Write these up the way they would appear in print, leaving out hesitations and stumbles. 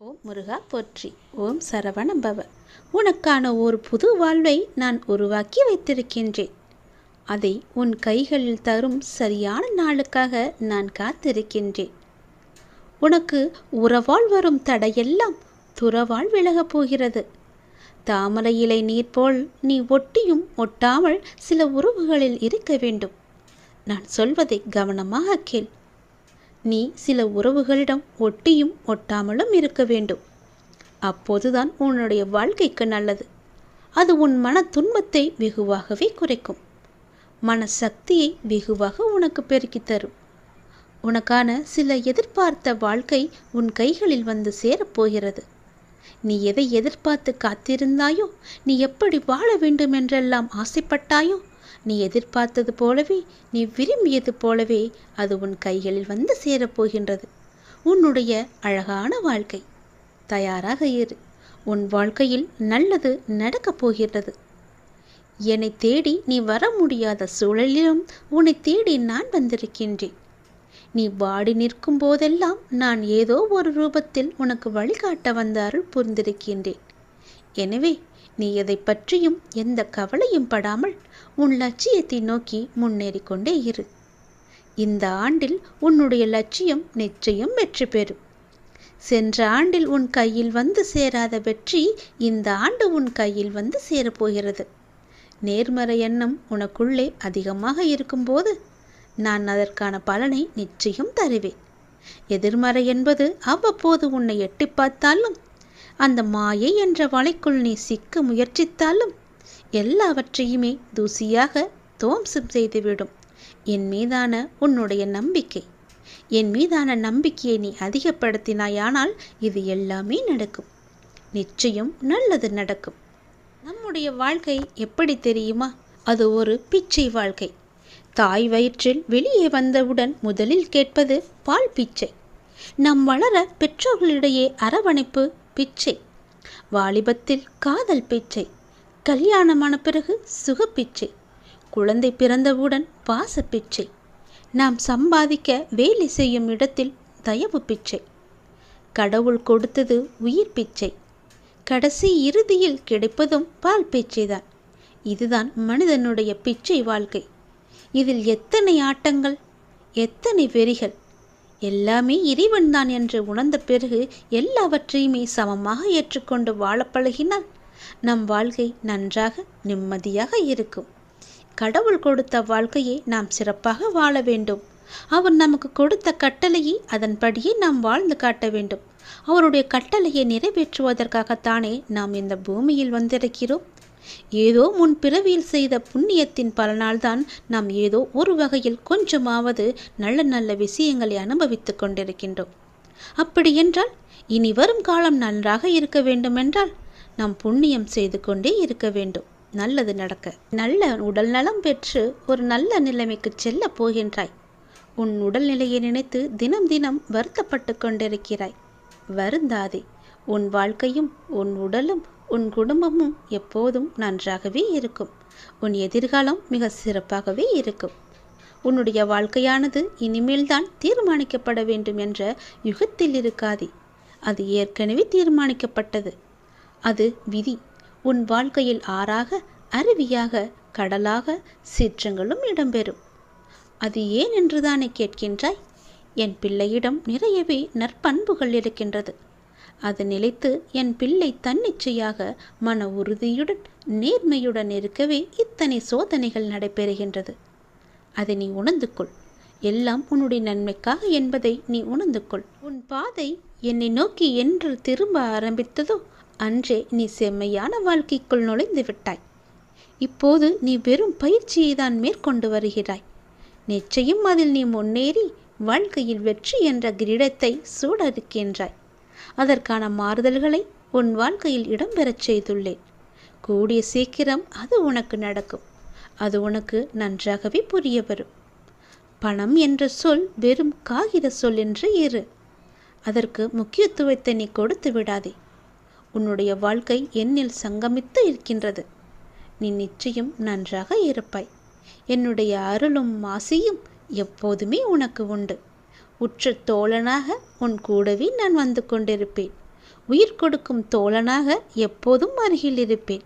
ஓம் முருகா போற்றி. ஓம் சரவண பவ. உனக்கான ஒரு புது வாழ்வை நான் உருவாக்கி வைத்திருக்கின்றேன். அதை உன் கைகளில் தரும் சரியான நாளுக்காக நான் காத்திருக்கின்றேன். உனக்கு உறவால் வரும் தடையெல்லாம் துறவால் விலகப் போகிறது. தாமரை இலை நீர் போல் நீ ஒட்டியும் ஒட்டாமல் சில உறவுகளில் இருக்க வேண்டும். நான் சொல்வதை கவனமாக கேள். நீ சில உறவுகளிடம் ஒட்டியும் ஒட்டாமலும் இருக்க வேண்டும். அப்போதுதான் உன்னுடைய வாழ்க்கைக்கு நல்லது. அது உன் மன துன்பத்தை வெகுவாகவே குறைக்கும். மனசக்தியை வெகுவாக உனக்கு பெருக்கி தரும். உனக்கான சில எதிர்பார்த்த வாழ்க்கை உன் கைகளில் வந்து சேரப்போகிறது. நீ எதை எதிர்பார்த்து காத்திருந்தாயோ, நீ எப்படி வாழ வேண்டும் என்றெல்லாம் ஆசைப்பட்டாயோ, நீ எதிர்பார்த்தது போலவே, நீ விரும்பியது போலவே அது உன் கைகளில் வந்து சேரப்போகின்றது. உன்னுடைய அழகான வாழ்க்கை. தயாராக இரு. உன் வாழ்க்கையில் நல்லது நடக்கப் போகிறது. என்னை தேடி நீ வர முடியாத சூழலிலும் உன்னை தேடி நான் வந்திருக்கின்றேன். நீ வாடி நிற்கும் போதெல்லாம் நான் ஏதோ ஒரு ரூபத்தில் உனக்கு வழிகாட்ட வந்த அருள் புரிந்திருக்கின்றேன். எனவே நீ எதை பற்றியும் எந்த கவலையும் படாமல் உன் லட்சியத்தை நோக்கி முன்னேறி கொண்டே இரு. இந்த ஆண்டில் உன்னுடைய லட்சியம் நிச்சயம் வெற்றி பெறும். சென்ற ஆண்டில் உன் கையில் வந்து சேராத வெற்றி இந்த ஆண்டு உன் கையில் வந்து சேரப்போகிறது. நேர்மறை எண்ணம் உனக்குள்ளே அதிகமாக இருக்கும்போது நான் அதற்கான பலனை நிச்சயம் தருவேன். எதிர்மறை என்பது அவ்வப்போது உன்னை எட்டி பார்த்தாலும், அந்த மாயை என்ற வலைக்குள் நீ சிக்க முயற்சித்தாலும் எல்லாவற்றையுமே தூசியாக துவம்சம் செய்துவிடும். என் மீதான உன்னுடைய நம்பிக்கை, என் மீதான நம்பிக்கையை நீ அதிகப்படுத்தினாயானால் இது எல்லாமே நடக்கும். நிச்சயம் நல்லது நடக்கும். நம்முடைய வாழ்க்கை எப்படி தெரியுமா? அது ஒரு பிச்சை வாழ்க்கை. தாய் வயிற்றில் வெளியே வந்தவுடன் முதலில் கேட்பது பால் பிச்சை. நம் வளர பெற்றோர்களிடையே அரவணைப்பு பிச்சை. வாலிபத்தில் காதல் பிச்சை. கல்யாணமான பிறகு சுகப்பிச்சை. குழந்தை பிறந்தவுடன் பாச பிச்சை. நாம் சம்பாதிக்க வேலை செய்யும் இடத்தில் தயவு பிச்சை. கடவுள் கொடுத்தது உயிர் பிச்சை. கடைசி இறுதியில் கிடைப்பதும் பால் பிச்சைதான். இதுதான் மனிதனுடைய பிச்சை வாழ்க்கை. இதில் எத்தனை ஆட்டங்கள், எத்தனை வெறிகள்! எல்லாமே இறைவன்தான் என்று உணர்ந்த பிறகு எல்லாவற்றையுமே சமமாக ஏற்றுக்கொண்டு வாழ பழகினால் நம் வாழ்க்கை நன்றாக நிம்மதியாக இருக்கும். கடவுள் கொடுத்த வாழ்க்கையை நாம் சிறப்பாக வாழ வேண்டும். அவர் நமக்கு கொடுத்த கட்டளையை அதன்படியே நாம் வாழ்ந்து காட்ட வேண்டும். அவருடைய கட்டளையை நிறைவேற்றுவதற்காகத்தானே நாம் இந்த பூமியில் வந்திருக்கிறோம். ஏதோ முன் பிறவியில் செய்த புண்ணியத்தின் பலனால்தான் நாம் ஏதோ ஒரு வகையில் கொஞ்சமாவது நல்ல நல்ல விஷயங்களை அனுபவித்துக் கொண்டிருக்கின்றோம். அப்படி என்றால் இனி வரும் காலம் நன்றாக இருக்க வேண்டுமென்றால் நாம் புண்ணியம் செய்து கொண்டே இருக்க வேண்டும். நல்லது நடக்க, நல்ல உடல் நலம் பெற்று ஒரு நல்ல நிலைமைக்கு செல்ல போகின்றாய். உன் உடல்நிலையை நினைத்து தினம் தினம் வருத்தப்பட்டு கொண்டிருக்கிறாய். வருந்தாதே. உன் வாழ்க்கையும் உன் உடலும் உன் குடும்பமும் எப்போதும் நன்றாகவே இருக்கும். உன் எதிர்காலம் மிக சிறப்பாகவே இருக்கும். உன்னுடைய வாழ்க்கையானது இனிமேல்தான் தீர்மானிக்கப்பட வேண்டும் என்ற யுகத்தில் இருக்காதே. அது ஏற்கனவே தீர்மானிக்கப்பட்டது. அது விதி. உன் வாழ்க்கையில் ஆறாக, அருவியாக, கடலாக, சீற்றங்களும் இடம்பெறும். அது ஏன் என்றுதானே கேட்கின்றாய்? என் பிள்ளையிடம் நிறையவே நற்பண்புகள் இருக்கின்றது. அது நிலைத்து என் பிள்ளை தன்னிச்சையாக மன உறுதியுடன் நேர்மையுடன் இருக்கவே இத்தனை சோதனைகள் நடைபெறுகின்றது. அதை நீ உணர்ந்து கொள். எல்லாம் உன்னுடைய நன்மைக்காக என்பதை நீ உணர்ந்து கொள். உன் பாதை என்னை நோக்கி என்று திரும்ப ஆரம்பித்ததோ அன்றே நீ செம்மையான வாழ்க்கைக்குள் நுழைந்து விட்டாய். இப்போது நீ வெறும் பயிற்சியை தான் மேற்கொண்டு வருகிறாய். நிச்சயம் அதில் நீ முன்னேறி வாழ்க்கையில் வெற்றி என்ற கிரீடத்தை சூடறுக்கின்றாய். அதற்கான மாறுதல்களை உன் வாழ்க்கையில் இடம்பெறச் செய்துள்ளேன். கூடிய சீக்கிரம் அது உனக்கு நடக்கும். அது உனக்கு நன்றாகவே புரிய வரும். பணம் என்ற சொல் வெறும் காகித சொல் என்று இரு. அதற்கு முக்கியத்துவத்தை நீ கொடுத்து விடாதே. உன்னுடைய வாழ்க்கை என்னில் சங்கமித்து இருக்கின்றது. நீ நிச்சயம் நன்றாக இருப்பாய். என்னுடைய அருளும் ஆசையும் எப்போதுமே உனக்கு உண்டு. உற்ற தோழனாக உன் கூடவே நான் வந்து கொண்டிருப்பேன். உயிர் கொடுக்கும் தோழனாக எப்போதும் அருகில் இருப்பேன்.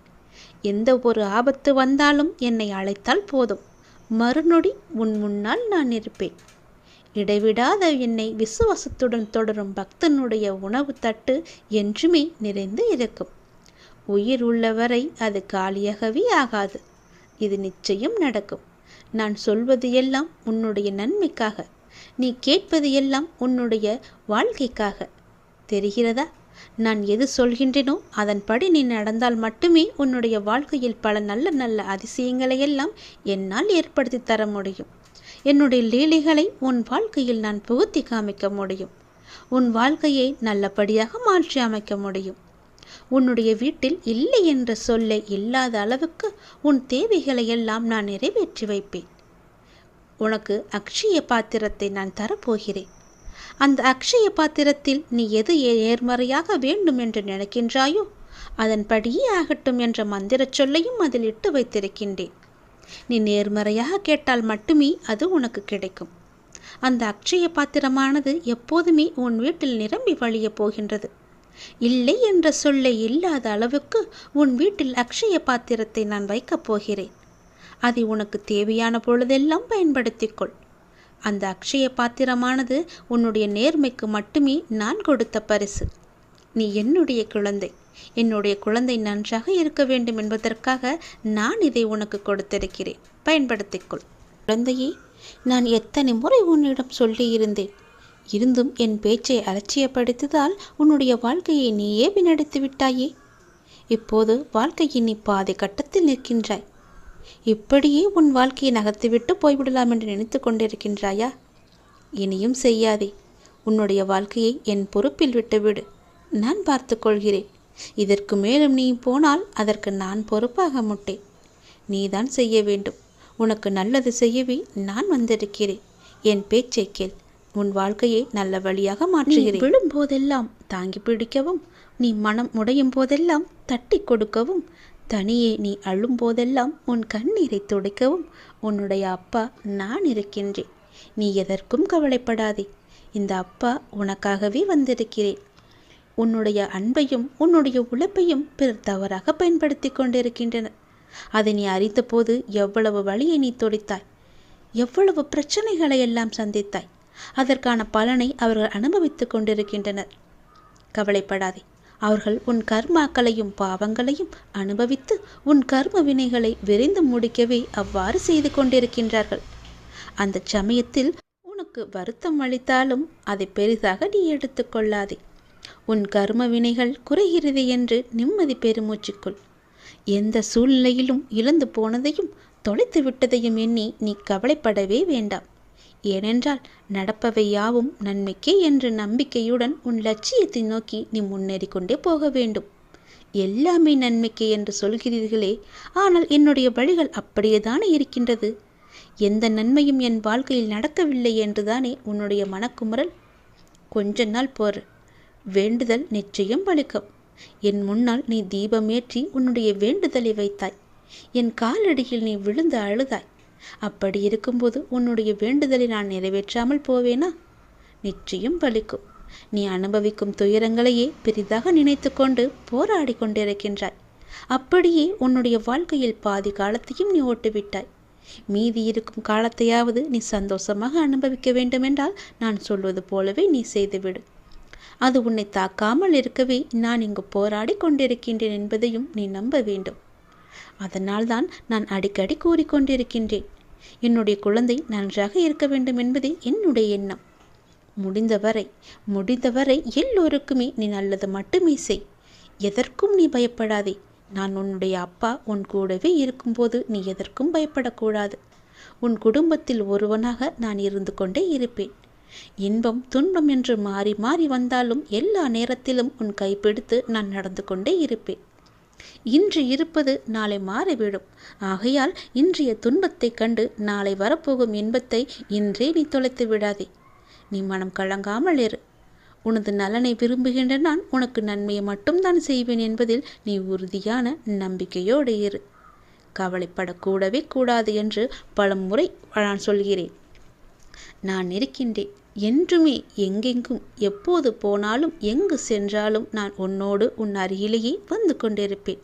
எந்த ஒரு ஆபத்து வந்தாலும் என்னை அழைத்தால் போதும், மறுநொடி உன் முன்னால் நான் இருப்பேன். இடைவிடாத என்னை விசுவாசத்துடன் தொடரும் பக்தனுடைய உணவு தட்டு என்றுமே நிறைந்து இருக்கும். உயிர் உள்ளவரை அது காலியாகவே ஆகாது. இது நிச்சயம் நடக்கும். நான் சொல்வது எல்லாம் உன்னுடைய நன்மைக்காக, நீ கேட்பது எல்லாம் உன்னுடைய வாழ்க்கைக்காக. தெரிகிறதா? நான் எது சொல்கின்றேனோ அதன்படி நீ நடந்தால் மட்டுமே உன்னுடைய வாழ்க்கையில் பல நல்ல நல்ல அதிசயங்களை எல்லாம் என்னால் ஏற்படுத்தி தர முடியும். என்னுடைய லீலைகளை உன் வாழ்க்கையில் நான் புகுத்தி காமிக்க முடியும். உன் வாழ்க்கையை நல்லபடியாக மாற்றி அமைக்க முடியும். உன்னுடைய வீட்டில் இல்லை என்ற சொல்லை இல்லாத அளவுக்கு உன் தேவைகளை எல்லாம் நான் நிறைவேற்றி வைப்பேன். உனக்கு அக்ஷய பாத்திரத்தை நான் தரப்போகிறேன். அந்த அக்ஷய பாத்திரத்தில் நீ எது நேர்மறையாக வேண்டும் என்று நினைக்கின்றாயோ அதன்படியே ஆகட்டும் என்ற மந்திர சொல்லையும் அதில் இட்டு வைத்திருக்கின்றேன். நீ நேர்மறையாக கேட்டால் மட்டுமே அது உனக்கு கிடைக்கும். அந்த அக்ஷய பாத்திரமானது எப்போதுமே உன் வீட்டில் நிரம்பி வழியப் போகின்றது. இல்லை என்ற சொல்லை இல்லாத அளவுக்கு உன் வீட்டில் அக்ஷய பாத்திரத்தை நான் வைக்கப் போகிறேன். அதை உனக்கு தேவையான பொழுதெல்லாம் பயன்படுத்திக்கொள். அந்த அக்ஷய பாத்திரமானது உன்னுடைய நேர்மைக்கு மட்டுமே நான் கொடுத்த பரிசு. நீ என்னுடைய குழந்தை. என்னுடைய குழந்தை நன்றாக இருக்க வேண்டும் என்பதற்காக நான் இதை உனக்கு கொடுத்திருக்கிறேன். பயன்படுத்திக்கொள். குழந்தையே, நான் எத்தனை முறை உன்னிடம் சொல்லியிருந்தேன். இருந்தும் என் பேச்சை அலட்சியப்படுத்தியதால் உன்னுடைய வாழ்க்கையை நீயே வீணடித்து விட்டாயே. இப்போது வாழ்க்கையை நீ பாதி கட்டத்தில் நிற்கின்றாய். இப்படியே உன் வாழ்க்கையை நகர்த்திவிட்டு போய்விடலாம் என்று நினைத்து கொண்டிருக்கின்றாயா? இனியும் செய்யாதே. உன்னுடைய வாழ்க்கையை என் பொறுப்பில் விட்டுவிடு. நான் பார்த்து கொள்கிறேன். இதற்கு மேலும் நீ போனால் அதற்கு நான் பொறுப்பாக மாட்டேன். நீதான் செய்ய வேண்டும். உனக்கு நல்லது செய்யவே நான் வந்திருக்கிறேன். என் பேச்சை கேள். உன் வாழ்க்கையை நல்ல வழியாக மாற்றுகிறேன். விழும் போதெல்லாம் தாங்கி பிடிக்கவும், நீ மனம் உடையும் போதெல்லாம் தட்டி கொடுக்கவும், தனியே நீ அழும் போதெல்லாம் உன் கண்ணீரை துடைக்கவும் உன்னுடைய அப்பா நான் இருக்கின்றேன். நீ எதற்கும் கவலைப்படாதே. இந்த அப்பா உனக்காகவே வந்திருக்கிறேன். உன்னுடைய அன்பையும் உன்னுடைய உழைப்பையும் பிறர் தவறாக பயன்படுத்தி கொண்டிருக்கின்றனர். அதை நீ அறிந்த போது எவ்வளவு வலியை நீ துடைத்தாய், எவ்வளவு பிரச்சனைகளை எல்லாம் சந்தித்தாய். அதற்கான பலனை அவர்கள் அனுபவித்து கொண்டிருக்கின்றனர். கவலைப்படாதே. அவர்கள் உன் கர்மாக்களையும் பாவங்களையும் அனுபவித்து உன் கர்ம வினைகளை விரைந்து முடிக்கவே அவ்வாறு செய்து கொண்டிருக்கின்றார்கள். அந்த சமயத்தில் உனக்கு வருத்தம் அளித்தாலும் அதை பெரிதாக நீ எடுத்துக்கொள்ளாதே. உன் கர்ம வினைகள் குறைகிறது என்று நிம்மதி பெருமூச்சுக்குள். எந்த சூழ்நிலையிலும் இழந்து போனதையும் தொலைத்து விட்டதையும் எண்ணி நீ கவலைப்படவே வேண்டாம். ஏனென்றால் நடப்பவை யாவும் நன்மைக்கே என்ற நம்பிக்கையுடன் உன் லட்சியத்தை நோக்கி நீ முன்னேறி கொண்டே போக வேண்டும். எல்லாமே நன்மைக்கே என்று சொல்கிறீர்களே, ஆனால் என்னுடைய வழிகள் அப்படியேதானே இருக்கின்றது. எந்த நன்மையும் என் வாழ்க்கையில் நடக்கவில்லை என்றுதானே உன்னுடைய மனக்குமுறல்? கொஞ்ச நாள் போற வேண்டுதல் நிச்சயம் பலிக்கும். என் முன்னால் நீ தீபமேற்றி உன்னுடைய வேண்டுதலை வைத்தாய். என் காலடியில் நீ விழுந்து அழுதாய். அப்படி இருக்கும்போது உன்னுடைய வேண்டுதலை நான் நிறைவேற்றாமல் போவேனா? நிச்சயம் பலிக்கும். நீ அனுபவிக்கும் துயரங்களையே பெரிதாக நினைத்து கொண்டு போராடி கொண்டிருக்கின்றாய். அப்படியே உன்னுடைய வாழ்க்கையில் பாதி காலத்தையும் நீ ஓட்டுவிட்டாய். மீதி இருக்கும் காலத்தையாவது நீ சந்தோஷமாக அனுபவிக்க வேண்டுமென்றால் நான் சொல்வது போலவே நீ செய்துவிடு. அது உன்னை தாக்காமல் இருக்கவே நான் இங்கு போராடி கொண்டிருக்கின்றேன் என்பதையும் நீ நம்ப வேண்டும். அதனால்தான் நான் அடிக்கடி கூறிக்கொண்டிருக்கின்றேன், என்னுடைய குழந்தை நன்றாக இருக்க வேண்டும் என்பதே என்னுடைய எண்ணம். முடிந்தவரை எல்லோருக்குமே நீ நல்லது மட்டுமே செய். எதற்கும் நீ பயப்படாதே. நான் உன்னுடைய அப்பா உன் கூடவே இருக்கும்போது நீ எதற்கும் பயப்படக்கூடாது. உன் குடும்பத்தில் ஒருவனாக நான் இருந்து கொண்டே இருப்பேன். இன்பம் துன்பம் என்று மாறி மாறி வந்தாலும் எல்லா நேரத்திலும் உன் கைப்பிடித்து நான் நடந்து கொண்டே இருப்பேன். இன்று இருப்பது நாளை மாறிவிடும். ஆகையால் இன்றைய துன்பத்தை கண்டு நாளை வரப்போகும் இன்பத்தை இன்றே நீ தொலைத்து விடாதே. நீ மனம் கலங்காமல் இரு. உனது நலனை விரும்புகின்ற நான் உனக்கு நன்மையை மட்டும்தான் செய்வேன் என்பதில் நீ உறுதியான நம்பிக்கையோடு இரு. கவலைப்படக்கூடவே கூடாது என்று பல முறை நான் சொல்கிறேன். நான் இருக்கின்றேன். என்றுமே எங்கெங்கும் எப்போது போனாலும் எங்கு சென்றாலும் நான் உன்னோடு உன் அருகிலேயே வந்து கொண்டிருப்பேன்.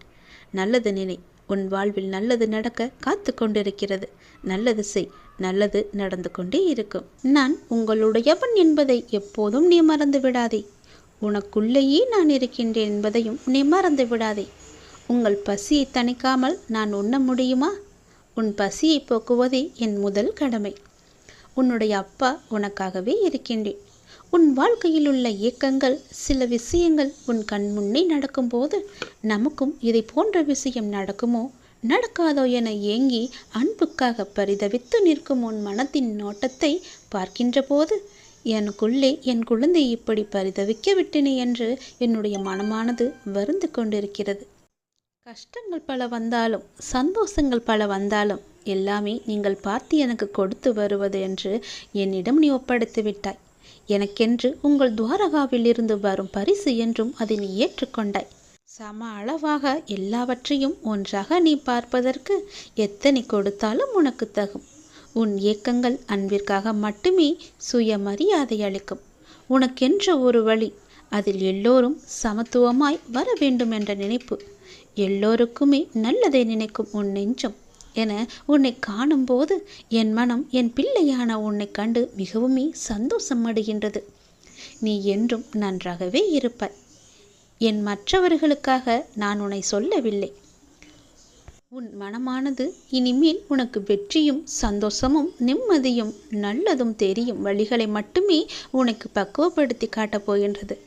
நல்லது நினை. உன் வாழ்வில் நல்லது நடக்க காத்து கொண்டிருக்கிறது. நல்லது செய். நல்லது நடந்து கொண்டே இருக்கும். நான் உங்களுடையவன் என்பதை எப்போதும் நீ மறந்து விடாதே. உனக்குள்ளேயே நான் இருக்கின்றேன் என்பதையும் நீ மறந்து விடாதே. உங்கள் பசியை தணிக்காமல் நான் உண்ண முடியுமா? உன் பசியை போக்குவதே என் முதல் கடமை. உன்னுடைய அப்பா உனக்காகவே இருக்கின்றேன். உன் வாழ்க்கையில் உள்ள இயக்கங்கள், சில விஷயங்கள் உன் கண் முன்னே நடக்கும்போது நமக்கும் இதை போன்ற விஷயம் நடக்குமோ நடக்காதோ என ஏங்கி அன்புக்காக பரிதவித்து நிற்கும் உன் மனத்தின் நோட்டத்தை பார்க்கின்ற போது எனக்குள்ளே என் குழந்தை இப்படி பரிதவிக்க விட்டேனே என்று என்னுடைய மனமானது வருந்து கொண்டிருக்கிறது. கஷ்டங்கள் பல வந்தாலும் சந்தோஷங்கள் பல வந்தாலும் எல்லாமே நீங்கள் பார்த்து எனக்கு கொடுத்து வருவது என்று என்னிடம் நீ ஒப்படைத்து விட்டாய். எனக்கென்று உங்கள் துவாரகாவில் இருந்து வரும் பரிசு என்றும் அதை நீ ஏற்றுக்கொண்டாய். சம அளவாக எல்லாவற்றையும் ஒன்றாக நீ பார்ப்பதற்கு எத்தனை கொடுத்தாலும் உனக்கு தகும். உன் இயக்கங்கள் அன்பிற்காக மட்டுமே சுயமரியாதை அளிக்கும். உனக்கென்ற ஒரு வழி, அதில் எல்லோரும் சமத்துவமாய் வர வேண்டும் என்ற நினைப்பு, எல்லோருக்குமே நல்லதை நினைக்கும் உன் நெஞ்சம் என உன்னை காணும்போது என் மனம் என் பிள்ளையான உன்னை கண்டு மிகவுமே சந்தோஷம் அடைகின்றது. நீ என்றும் நன்றாகவே இருப்பாய். என் மற்றவர்களுக்காக நான் உன்னை சொல்லவில்லை. உன் மனமானது இனிமேல் உனக்கு வெற்றியும் சந்தோஷமும் நிம்மதியும் நல்லதும் தெரியும் வழிகளை மட்டுமே உனக்கு பக்குவப்படுத்தி காட்டப் போகின்றது.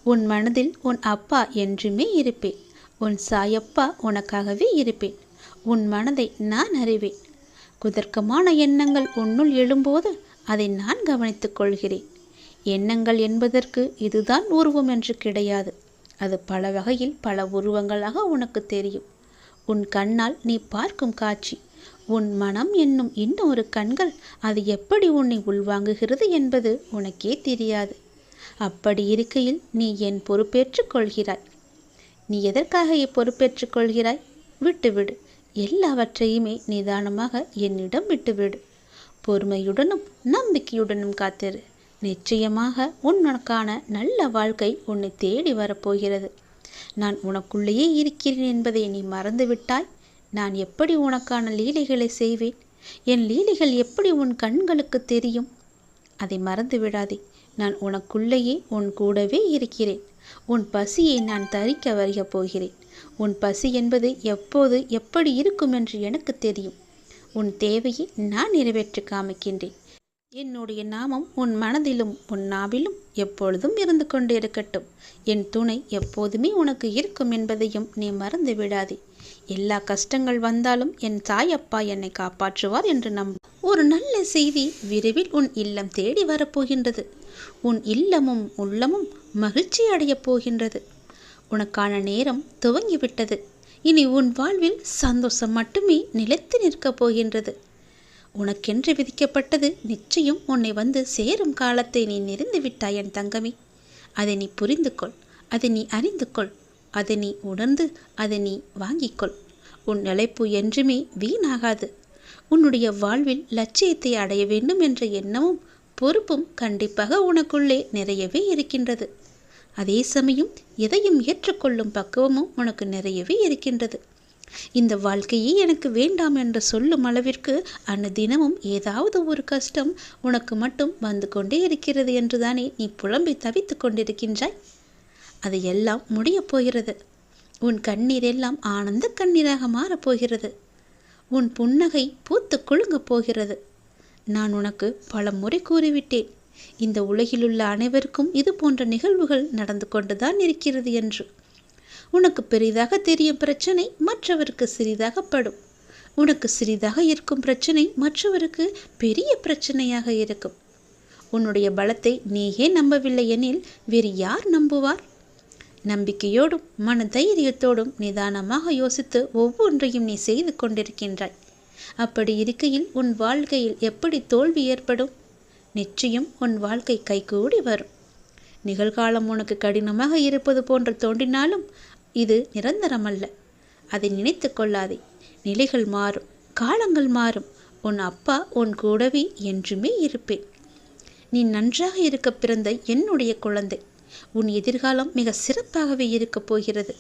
உன் மனதில் உன் அப்பா என்றுமே இருப்பேன். உன் சாயப்பா உனக்காகவே இருப்பேன். உன் மனதை நான் அறிவேன். குதர்க்கமான எண்ணங்கள் உன்னுள் எழும்போது அதை நான் கவனித்துக் கொள்கிறேன். எண்ணங்கள் என்பதற்கு இதுதான் உருவம் என்று கிடையாது. அது பல வகையில் பல உருவங்களாக உனக்கு தெரியும். உன் கண்ணால் நீ பார்க்கும் காட்சி, உன் மனம் என்னும் இன்னொரு கண்கள் அது எப்படி உன்னை உள்வாங்குகிறது என்பது உனக்கே தெரியாது. அப்படி இருக்கையில் நீ என் பொறுப்பேற்றுக் கொள்கிறாய். நீ எதற்காக பொறுப்பேற்றுக் கொள்கிறாய்? விட்டுவிடு. எல்லாவற்றையுமே நிதானமாக என்னிடம் விட்டுவிடு. பொறுமையுடனும் நம்பிக்கையுடனும் காத்திரு. நிச்சயமாக உனக்கான நல்ல வாழ்க்கை உன்னை தேடி வரப்போகிறது. நான் உனக்குள்ளேயே இருக்கிறேன் என்பதை நீ மறந்துவிட்டாய். நான் எப்படி உனக்கான லீலைகளை செய்வேன்? என் லீலைகள் எப்படி உன் கண்களுக்கு தெரியும்? அதை மறந்து விடாதே. நான் உனக்குள்ளேயே உன் கூடவே இருக்கிறேன். உன் பசியை நான் தரிக்க வருகப் போகிறேன். உன் பசி என்பது எப்போது எப்படி இருக்கும் என்று எனக்கு தெரியும். உன் தேவையை நான் நிறைவேற்றி காமிக்கின்றேன். என்னுடைய நாமம் உன் மனதிலும் உன் நாவிலும் எப்பொழுதும் இருந்து கொண்டு இருக்கட்டும். என் துணை எப்போதுமே உனக்கு இருக்கும் என்பதையும் நீ மறந்து விடாதே. எல்லா கஷ்டங்கள் வந்தாலும் என் தாயப்பா என்னை காப்பாற்றுவார் என்று நம்பு. ஒரு நல்ல செய்தி விரைவில் உன் இல்லம் தேடி வரப்போகின்றது. உன் இல்லமும் உள்ளமும் மகிழ்ச்சி அடையப் போகின்றது. உனக்கான நேரம் துவங்கிவிட்டது. இனி உன் வாழ்வில் சந்தோஷம் மட்டுமே நிலைத்து நிற்கப் போகின்றது. உனக்கென்று விதிக்கப்பட்டது நிச்சயம் உன்னை வந்து சேரும் காலத்தை நீ நெருங்கி விட்டாய் என் தங்கமே. அதை நீ புரிந்து கொள். அதை நீ அறிந்து கொள். அதை நீ உணர்ந்து அதை நீ வாங்கிக்கொள். உன் நிலைப்பு என்றுமே வீணாகாது. உன்னுடைய வாழ்வில் லட்சியத்தை அடைய வேண்டும் என்ற எண்ணமும் பொறுப்பும் கண்டிப்பாக உனக்குள்ளே நிறையவே இருக்கின்றது. அதே சமயம் எதையும் ஏற்றுக்கொள்ளும் பக்குவமும் உனக்கு நிறையவே இருக்கின்றது. இந்த வாழ்க்கையே எனக்கு வேண்டாம் என்று சொல்லும் அளவிற்கு அனுதினமும் ஏதாவது ஒரு கஷ்டம் உனக்கு மட்டும் வந்து கொண்டே இருக்கிறது என்றுதானே நீ புலம்பி தவித்து கொண்டிருக்கின்றாய். அது எல்லாம் முடியப் போகிறது. உன் கண்ணீர் எல்லாம் ஆனந்த கண்ணீராக மாறப்போகிறது. உன் புன்னகை பூத்து குலுங்கப் போகிறது. நான் உனக்கு பல முறை கூறிவிட்டேன், இந்த உலகிலுள்ள அனைவருக்கும் இது போன்ற நிகழ்வுகள் நடந்து கொண்டுதான் இருக்கிறது என்று. உனக்கு பெரிதாக தெரியும் பிரச்சனை மற்றவருக்கு சிறிதாக படும். உனக்கு சிறிதாக இருக்கும் பிரச்சனை மற்றவருக்கு பெரிய பிரச்சனையாக இருக்கும். உன்னுடைய பலத்தை நீயே நம்பவில்லை எனில் வேறு யார் நம்புவார்? நம்பிக்கையோடும் மன தைரியத்தோடும் நிதானமாக யோசித்து ஒவ்வொன்றையும் நீ செய்து கொண்டிருக்கின்றாய். அப்படி இருக்கையில் உன் வாழ்க்கையில் எப்படி தோல்வி ஏற்படும்? நிச்சயம் உன் வாழ்க்கை கைகூடி வரும். நிகழ்காலம் உனக்கு கடினமாக இருப்பது போன்று தோன்றினாலும் இது நிரந்தரமல்ல. அதை நினைத்து கொள்ளாதே. நிலைகள் மாறும், காலங்கள் மாறும். உன் அப்பா உன் கூடவே என்றுமே இருப்பேன். நீ நன்றாக இருக்க பிறந்த என்னுடைய குழந்தை. உன் எதிர்காலம் மிக சிறப்பாகவே இருக்கப் போகிறது.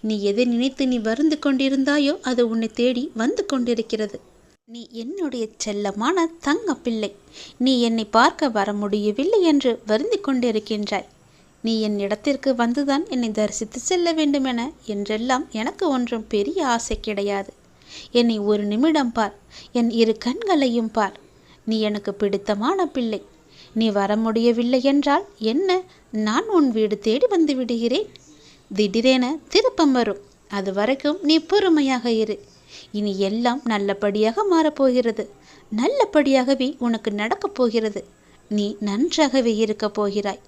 நீ எதை நினைத்து நீ வருந்து கொண்டிருந்தாயோ அது உன்னை தேடி வந்து கொண்டிருக்கிறது. நீ என்னுடைய செல்லமான தங்க பிள்ளை. நீ என்னை பார்க்க வர முடியவில்லை என்று வருந்தி கொண்டிருக்கின்றாய். நீ என் இடத்திற்கு வந்துதான் என்னை தரிசித்து செல்ல வேண்டுமென என்றெல்லாம் எனக்கு ஒன்றும் பெரிய ஆசை கிடையாது. என்னை ஒரு நிமிடம் பார், என் இரு கண்களையும் பார். நீ எனக்கு பிடித்தமான பிள்ளை. நீ வர முடியவில்லை என்றால் என்ன, நான் உன் வீடு தேடி வந்து விடுகிறேன். திடீரென திருப்பம் வரும். அது வரைக்கும் நீ பொறுமையாக இரு. இனி எல்லாம் நல்லபடியாக மாறப்போகிறது. நல்லபடியாகவே உனக்கு நடக்கப் போகிறது. நீ நன்றாகவே இருக்கப் போகிறாய்.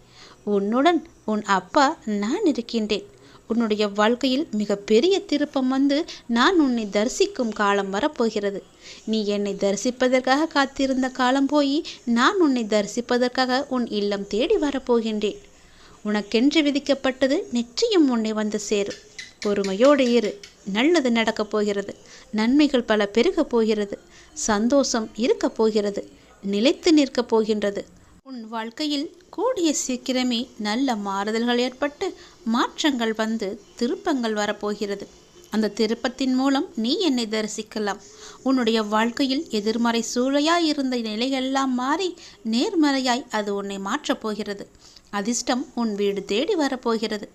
உன்னுடன் உன் அப்பா நான் இருக்கின்றேன். உன்னுடைய வாழ்க்கையில் மிகப்பெரிய திருப்பம் வந்து நான் உன்னை தரிசிக்கும் காலம் வரப்போகிறது. நீ என்னை தரிசிப்பதற்காக காத்திருந்த காலம் போய் நான் உன்னை தரிசிப்பதற்காக உன் இல்லம் தேடி வரப்போகின்றேன். உனக்கென்று விதிக்கப்பட்டது நிச்சயம் உன்னை வந்து சேரும். பொறுமையோடு இரு. நல்லது நடக்கப் போகிறது. நன்மைகள் பல பெருகப் போகிறது. சந்தோஷம் இருக்கப் போகிறது. நிலைத்து நிற்கப் போகின்றது. உன் வாழ்க்கையில் கூடிய சீக்கிரமே நல்ல மாறுதல்கள் ஏற்பட்டு மாற்றங்கள் வந்து திருப்பங்கள் வரப்போகிறது. அந்த திருப்பத்தின் மூலம் நீ என்னை தரிசிக்கலாம். உன்னுடைய வாழ்க்கையில் எதிர்மறை சூழலாய் இருந்த நிலையெல்லாம் மாறி நேர்மறையாய் அது உன்னை மாற்றப் போகிறது. அதிர்ஷ்டம் உன் வீடு தேடி வரப்போகிறது.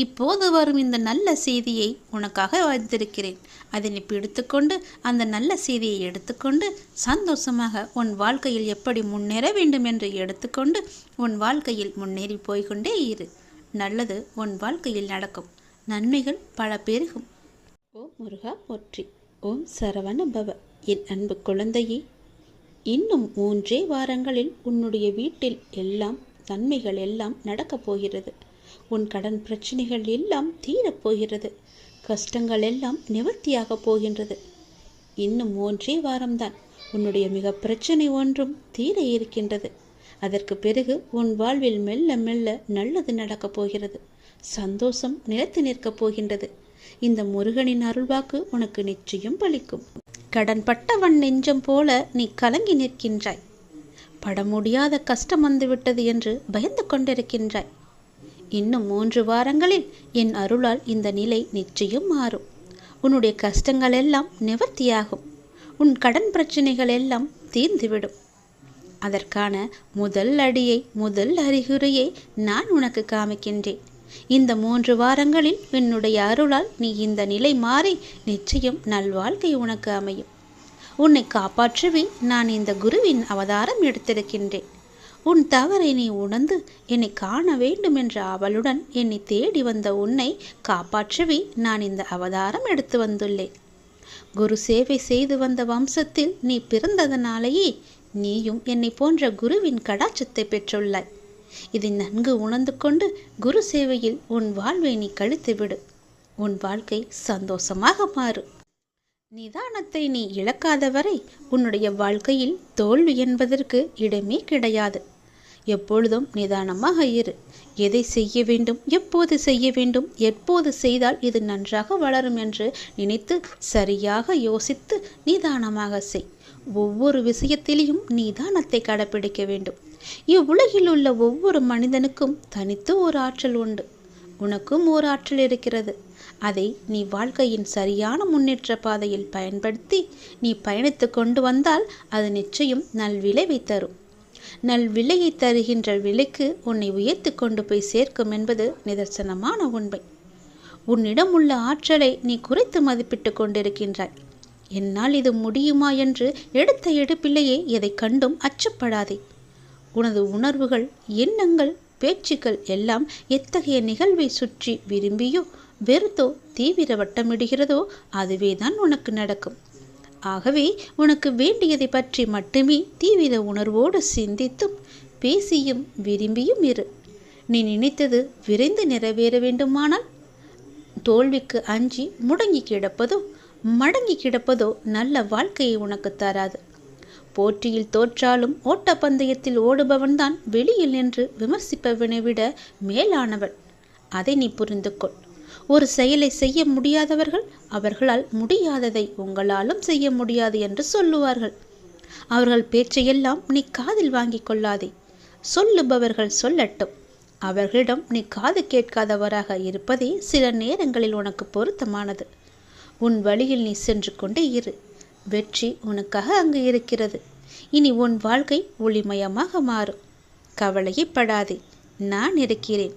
இப்போது வரும் இந்த நல்ல செய்தியை உனக்காக வைத்திருக்கிறேன். அதை நீ பிடித்துக்கொண்டு அந்த நல்ல செய்தியை எடுத்துக்கொண்டு சந்தோஷமாக உன் வாழ்க்கையில் எப்படி முன்னேற வேண்டும் என்று எடுத்துக்கொண்டு உன் வாழ்க்கையில் முன்னேறி போய்கொண்டே இரு. நல்லது உன் வாழ்க்கையில் நடக்கும். நன்மைகள் பல பெருகும். ஓம் முருகா போற்றி. ஓம் சரவண பவ. என் அன்பு குழந்தையே, இன்னும் 3 வாரங்களில் உன்னுடைய வீட்டில் எல்லாம் நன்மைகள் எல்லாம் நடக்கப் போகிறது. உன் கடன் பிரச்சனைகள் எல்லாம் தீரப்போகிறது. கஷ்டங்கள் எல்லாம் நிவர்த்தியாக போகின்றது. இன்னும் 3 வாரம்தான். உன்னுடைய மிக பிரச்சனை ஒன்றும் தீர இருக்கின்றது. அதற்கு பிறகு உன் வாழ்வில் மெல்ல மெல்ல நல்லது நடக்கப் போகிறது. சந்தோஷம் நிலைத்து நிற்கப் போகின்றது. இந்த முருகனின் அருள்வாக்கு உனக்கு நிச்சயம் பலிக்கும். கடன் பட்டவன் நெஞ்சம் போல நீ கலங்கி நிற்கின்றாய். பட முடியாத கஷ்டம் வந்துவிட்டது என்று பயந்து கொண்டிருக்கின்றாய். இன்னும் 3 வாரங்களில் என் அருளால் இந்த நிலை நிச்சயம் மாறும். உன்னுடைய கஷ்டங்கள் எல்லாம் நிவர்த்தியாகும். உன் கடன் பிரச்சனைகள் எல்லாம் தீர்ந்துவிடும். அதற்கான முதல் அடியை, முதல் அறிகுறியை நான் உனக்கு காமிக்கின்றேன். இந்த 3 வாரங்களில் என்னுடைய அருளால் நீ இந்த நிலை மாறி நிச்சயம் நல்வாழ்க்கை உனக்கு அமையும். உன்னை காப்பாற்றவே நான் இந்த குருவின் அவதாரம் எடுத்திருக்கின்றேன். உன் தவறை நீ உணர்ந்து என்னை காண வேண்டும் என்ற அவளுடன் என்னை தேடி வந்த உன்னை காப்பாற்றவே நான் இந்த அவதாரம் எடுத்து வந்துள்ளேன். குரு சேவை செய்து வந்த வம்சத்தில் நீ பிறந்ததனாலேயே நீயும் என்னை போன்ற குருவின் கடாட்சத்தை பெற்றுள்ளாய். இதை நன்கு உணர்ந்து கொண்டு குரு சேவையில் உன் வாழ்வை நீ கழித்துவிடு. உன் வாழ்க்கை சந்தோஷமாக மாறும். நிதானத்தை நீ இழக்காத வரை உன்னுடைய வாழ்க்கையில் தோல்வி என்பதற்கு இடமே கிடையாது. எப்பொழுதும் நிதானமாக இரு. எதை செய்ய வேண்டும், எப்போது செய்ய வேண்டும், எப்போது செய்தால் இது நன்றாக வளரும் என்று நினைத்து சரியாக யோசித்து நிதானமாக செய். ஒவ்வொரு விஷயத்திலையும் நிதானத்தை கடைப்பிடிக்க வேண்டும். இவ்வுலகில் உள்ள ஒவ்வொரு மனிதனுக்கும் தனித்து ஒரு ஆற்றல் உண்டு. உனக்கும் ஒரு ஆற்றல் இருக்கிறது. அதை நீ வாழ்க்கையின் சரியான முன்னேற்ற பாதையில் பயன்படுத்தி நீ பயணித்து கொண்டு வந்தால் அது நிச்சயம் நல்விளைவை தரும். நல்விளையை தருகின்ற விலைக்கு உன்னை உயர்த்தி கொண்டு போய் சேர்க்கும் என்பது நிதர்சனமான உண்மை. உன்னிடம் உள்ள ஆற்றலை நீ குறைத்து மதிப்பிட்டு கொண்டிருக்கின்றாய். என்னால் இது முடியுமா என்று எடுத்த எடுப்பிலேயே எதை கண்டும் அச்சப்படாதே. உனது உணர்வுகள், எண்ணங்கள், பேச்சுக்கள் எல்லாம் எத்தகைய நிகழ்வை சுற்றி விரும்பியோ வெறுத்தோ தீவிர வட்டமிடுகிறதோ அதுவேதான் உனக்கு நடக்கும். ஆகவே உனக்கு வேண்டியதை பற்றி மட்டுமே தீவிர உணர்வோடு சிந்தித்தும் பேசியும் விரும்பியும் இரு. நீ நினைத்தது விரைந்து நிறைவேற வேண்டுமானால் தோல்விக்கு அஞ்சி முடங்கி கிடப்பதோ மடங்கி கிடப்பதோ நல்ல வாழ்க்கையை உனக்கு தராது. போட்டியில் தோற்றாலும் ஓட்டப்பந்தயத்தில் ஓடுபவன்தான் வெளியில் நின்று விமர்சிப்பவனை விட மேலானவன். அதை நீ புரிந்து கொள். ஒரு செயலை செய்ய முடியாதவர்கள் அவர்களால் முடியாததை உங்களாலும் செய்ய முடியாது என்று சொல்லுவார்கள். அவர்கள் பேச்சையெல்லாம் நீ காதில் வாங்கி கொள்ளாதே. சொல்லுபவர்கள் சொல்லட்டும். அவர்களிடம் நீ காது கேட்காதவராக இருப்பதே சில நேரங்களில் உனக்கு பொருத்தமானது. உன் வழியில் நீ சென்று கொண்டே இரு. வெற்றி உனக்காக அங்கு இருக்கிறது. இனி உன் வாழ்க்கை ஒளிமயமாக மாறும். கவலையே படாதே, நான் இருக்கிறேன்.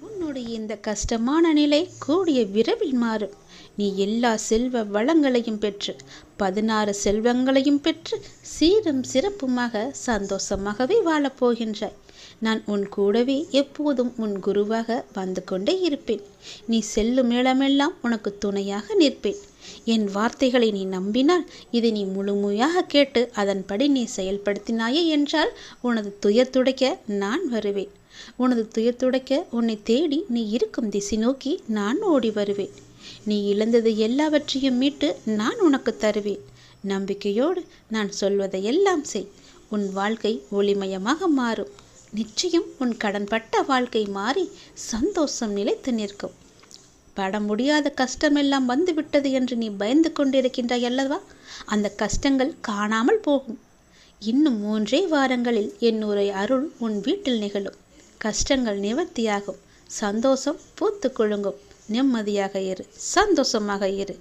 உன்னுடைய இந்த கஷ்டமான நிலை கூடிய விரைவில் மாறும். நீ எல்லா செல்வ வளங்களையும் பெற்று 16 செல்வங்களையும் பெற்று சீரும் சிறப்புமாக சந்தோஷமாகவே வாழப்போகின்றாய். நான் உன் கூடவே எப்போதும் உன் குருவாக வந்து கொண்டே இருப்பேன். நீ செல்லும் இடமெல்லாம் உனக்கு துணையாக நிற்பேன். என் வார்த்தைகளை நீ நம்பினால், இதை நீ முழுமையாக கேட்டு அதன்படி நீ செயல்படுத்தினாயே என்றால் உனது துயர் துடைக்க நான் வருவேன். உனது துயர் துடைக்க உன்னை தேடி நீ இருக்கும் திசை நோக்கி நான் ஓடி வருவேன். நீ இழந்தது எல்லாவற்றையும் மீட்டு நான் உனக்கு தருவேன். நம்பிக்கையோடு நான் சொல்வதையெல்லாம் செய். உன் வாழ்க்கை ஒளிமயமாக மாறும். நிச்சயம் உன் கடன்பட்ட வாழ்க்கை மாறி சந்தோஷம் நிலைத்து நிற்கும். பட முடியாத கஷ்டமெல்லாம் வந்துவிட்டது என்று நீ பயந்து கொண்டிருக்கின்றாய் அல்லவா? அந்த கஷ்டங்கள் காணாமல் போகும். இன்னும் 3 வாரங்களில் என்னுடைய அருள் உன் வீட்டில் நிகழும். கஷ்டங்கள் நிவர்த்தியாகும். சந்தோஷம் பூத்து குலுங்கும். நிம்மதியாக இரு, சந்தோஷமாக இரு.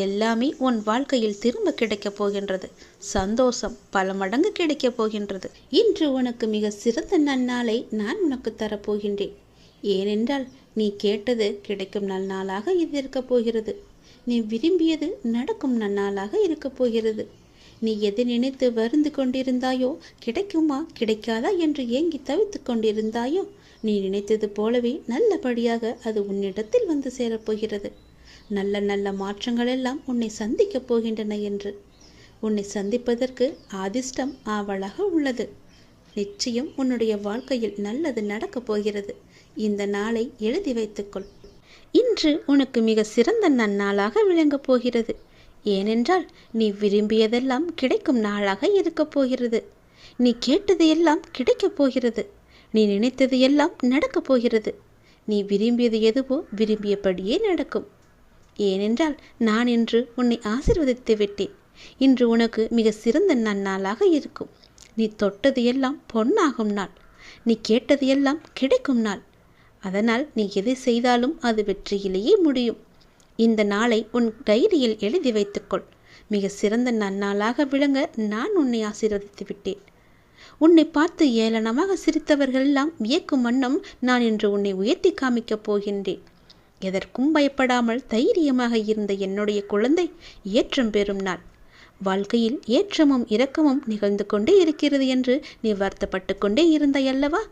எல்லாமே உன் வாழ்க்கையில் திரும்ப கிடைக்கப் போகின்றது. சந்தோஷம் பல மடங்கு கிடைக்கப் போகின்றது. இன்று உனக்கு மிக சிறந்த நன்னாளை நான் உனக்கு தரப்போகின்றேன். ஏனென்றால் நீ கேட்டது கிடைக்கும் நன்னாளாக இது இருக்கப் போகிறது. நீ விரும்பியது நடக்கும் நன்னாளாக இருக்கப் போகிறது. நீ எதை நினைத்து வருந்து கொண்டிருந்தாயோ, கிடைக்குமா கிடைக்காதா என்று ஏங்கி தவித்து கொண்டிருந்தாயோ, நீ நினைத்தது போலவே நல்லபடியாக அது உன்னிடத்தில் வந்து சேரப்போகிறது. நல்ல நல்ல மாற்றங்கள் எல்லாம் உன்னை சந்திக்கப் போகின்றன என்று. உன்னை சந்திப்பதற்கு அதிர்ஷ்டம் ஆவலாக உள்ளது. நிச்சயம் உன்னுடைய வாழ்க்கையில் நல்லது நடக்கப் போகிறது. இந்த நாளை எழுதி வைத்துக்கொள். இன்று உனக்கு மிக சிறந்த நன்னாளாக விளங்கப் போகிறது. ஏனென்றால் நீ விரும்பியதெல்லாம் கிடைக்கும் நாளாக இருக்கப் போகிறது. நீ கேட்டது எல்லாம் கிடைக்கப் போகிறது. நீ நினைத்தது எல்லாம் நடக்கப் போகிறது. நீ விரும்பியது எதுவோ விரும்பியபடியே நடக்கும். ஏனென்றால் நான் இன்று உன்னை ஆசீர்வதித்து விட்டேன். இன்று உனக்கு மிக சிறந்த நன்னாளாக இருக்கும். நீ தொட்டது எல்லாம் பொன்னாகும் நாள். நீ கேட்டது எல்லாம் கிடைக்கும் நாள். அதனால் நீ எதை செய்தாலும் அது வெற்றியிலேயே முடியும். இந்த நாளை உன் டைரியில் எழுதி வைத்துக்கொள். மிக சிறந்த நன்னாளாக விளங்க நான் உன்னை ஆசீர்வதித்து விட்டேன். உன்னை பார்த்து ஏளனமாக சிரித்தவர்களெல்லாம் வியக்கும் வண்ணம் நான் இன்று உன்னை உயர்த்தி காமிக்கப் போகின்றேன். எதற்கும் பயப்படாமல் தைரியமாக இருந்த என்னுடைய குழந்தை ஏற்றம் பெறும் நாள். வாழ்க்கையில் ஏற்றமும் இரக்கமும் நிகழ்ந்து கொண்டே இருக்கிறது என்று நீ வருத்தப்பட்டு கொண்டே இருந்தாயல்லவா?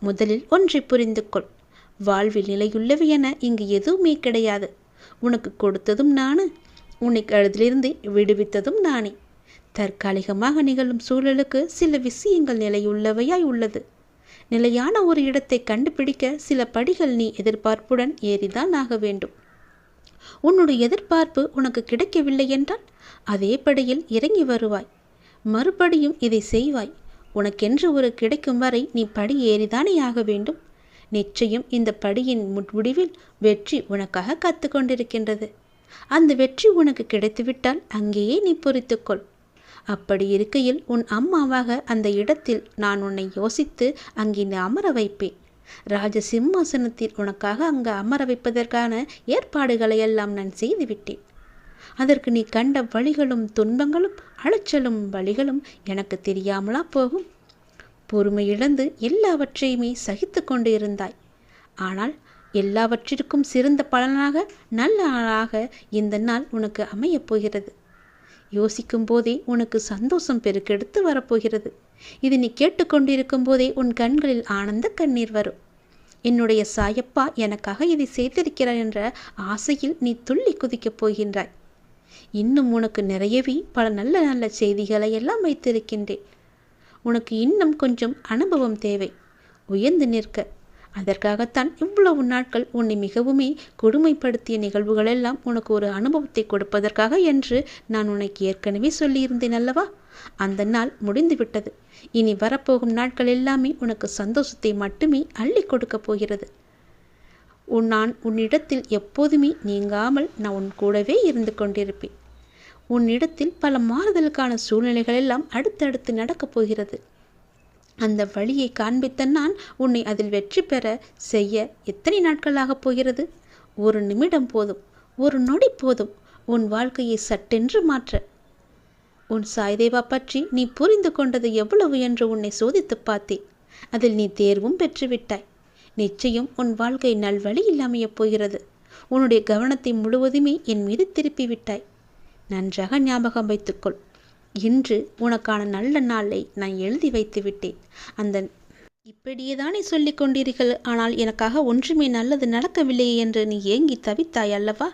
முதலில் ஒன்றை புரிந்து கொள். வாழ்வில் நிலையுள்ளவை என இங்கு எதுவுமே கிடையாது. உனக்கு கொடுத்ததும் நானு, உன்னை அதிலிருந்து விடுவித்ததும் நானே. தற்காலிகமாக நிகழும் சூழலுக்கு சில விஷயங்கள் நிலையுள்ளவையாய் உள்ளது. நிலையான ஒரு இடத்தை கண்டுபிடிக்க சில படிகள் நீ எதிர்பார்ப்புடன் ஏறிதான் ஆக வேண்டும். உன்னுடைய எதிர்பார்ப்பு உனக்கு கிடைக்கவில்லை என்றால் அதே படியில் இறங்கி வருவாய். மறுபடியும் இதை செய்வாய். உனக்கென்று ஒரு கிடைக்கும் வரை நீ படி ஏறிதானே ஆக வேண்டும். நிச்சயம் இந்த படியின் முடிவில் வெற்றி உனக்காக காத்து கொண்டிருக்கின்றது. அந்த வெற்றி உனக்கு கிடைத்துவிட்டால் அங்கேயே நீ பொறுத்துக்கொள். அப்படி இருக்கையில் உன் அம்மாவாக அந்த இடத்தில் நான் உன்னை யோசித்து அங்கே அமர வைப்பேன். ராஜ சிம்மாசனத்தில் உனக்காக அங்கு அமர வைப்பதற்கான ஏற்பாடுகளை எல்லாம் நான் செய்துவிட்டேன். அதற்கு நீ கண்ட வழிகளும் துன்பங்களும் அலைச்சலும் வழிகளும் எனக்கு தெரியாமலா போகும்? பொறுமை இழந்து எல்லாவற்றையுமே சகித்து கொண்டு இருந்தாய். ஆனால் எல்லாவற்றிற்கும் சிறந்த பலனாக நல்ல நாளாக இந்த நாள் உனக்கு அமையப் போகிறது. யோசிக்கும் போதே உனக்கு சந்தோஷம் பெருக்கெடுத்து வரப்போகிறது. இது நீ கேட்டுக்கொண்டிருக்கும் போதே உன் கண்களில் ஆனந்த கண்ணீர் வரும். என்னுடைய சாயப்பா எனக்காக இதை செய்திருக்கிறார் என்ற ஆசையில் நீ துள்ளி குதிக்கப் போகின்றாய். இன்னும் உனக்கு நிறையவே பல நல்ல நல்ல செய்திகளை எல்லாம் வைத்திருக்கின்றேன். உனக்கு இன்னும் கொஞ்சம் அனுபவம் தேவை, உயர்ந்து நிற்க. அதற்காகத்தான் இவ்வளவு நாட்கள் உன்னை மிகவுமே கொடுமைப்படுத்திய நிகழ்வுகளெல்லாம் உனக்கு ஒரு அனுபவத்தை கொடுப்பதற்காக என்று நான் உனக்கு ஏற்கனவே சொல்லியிருந்தேன் அல்லவா? அந்த நாள் முடிந்துவிட்டது. இனி வரப்போகும் நாட்கள் எல்லாமே உனக்கு சந்தோஷத்தை மட்டுமே அள்ளி கொடுக்கப் போகிறது. நான் உன்னிடத்தில் எப்போதுமே நீங்காமல் நான் உன் கூடவே இருந்து கொண்டிருப்பேன். உன்னிடத்தில் பல மாறுதலுக்கான சூழ்நிலைகள் எல்லாம் அடுத்தடுத்து நடக்கப் போகிறது. அந்த வழியை காண்பித்த நான் உன்னை அதில் வெற்றி பெற செய்ய எத்தனை நாட்களாகப் போகிறது? ஒரு நிமிடம் போதும், ஒரு நொடி போதும் உன் வாழ்க்கையை சட்டென்று மாற்ற. உன் சாய்தேவா பற்றி நீ புரிந்து கொண்டது எவ்வளவு என்று உன்னை சோதித்து பார்த்தேன். அதில் நீ தேர்வும் பெற்றுவிட்டாய். நிச்சயம் உன் வாழ்க்கை நல்வழியில் அமையப் போகிறது. உன்னுடைய கவனத்தை முழுவதுமே என் மீது திருப்பி விட்டாய். நன்றாக ஞாபகம் வைத்துக்கொள். இன்று உனக்கான நல்ல நாளை நான் எழுதி வைத்து விட்டேன். அந்த இப்படியே தானே சொல்லிக் கொண்டீர்கள், ஆனால் எனக்காக ஒன்றுமே நல்லது நடக்கவில்லையே என்று நீ ஏங்கி தவித்தாய் அல்லவா?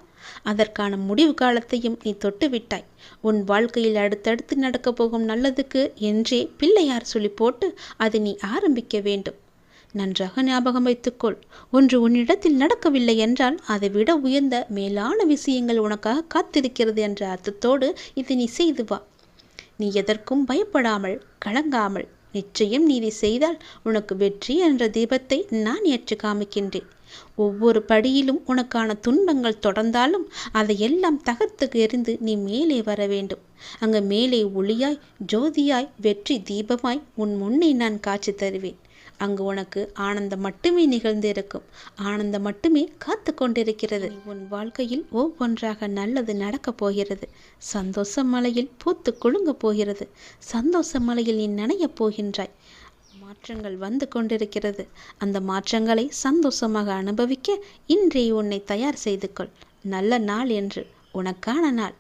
அதற்கான முடிவு காலத்தையும் நீ தொட்டுவிட்டாய். உன் வாழ்க்கையில் அடுத்தடுத்து நடக்கப் போகும் நல்லதுக்கு என்றே பிள்ளையார் சொல்லி போட்டு அதை நீ ஆரம்பிக்க வேண்டும். நன்றாக ஞாபகம் வைத்துக்கொள். ஒன்று உன்னிடத்தில் நடக்கவில்லை என்றால் அதை விட உயர்ந்த மேலான விஷயங்கள் உனக்காக காத்திருக்கிறது என்ற அர்த்தத்தோடு இதை நீ செய்து வா. நீ எதற்கும் பயப்படாமல் கலங்காமல் நிச்சயம் நீ இதை செய்தால் உனக்கு வெற்றி என்ற தீபத்தை நான் ஏற்று காமிக்கின்றேன். ஒவ்வொரு படியிலும் உனக்கான துன்பங்கள் தொடர்ந்தாலும் அதையெல்லாம் தகர்த்து எறிந்து நீ மேலே வர வேண்டும். அங்கு மேலே ஒளியாய் ஜோதியாய் வெற்றி தீபமாய் உன் முன்னே நான் காட்சி தருவேன். அங்கு உனக்கு ஆனந்தம் மட்டுமே நிகழ்ந்திருக்கும். ஆனந்தம் மட்டுமே காத்து கொண்டிருக்கிறது. உன் வாழ்க்கையில் ஒவ்வொன்றாக நல்லது நடக்கப் போகிறது. சந்தோஷ மலையில் பூத்து குலுங்கப் போகிறது. சந்தோஷ மலையில் நீ நனையப் போகின்றாய். மாற்றங்கள் வந்து கொண்டிருக்கிறது. அந்த மாற்றங்களை சந்தோஷமாக அனுபவிக்க இன்றே உன்னை தயார் செய்து கொள். நல்ல நாள் என்று, உனக்கான நாள்,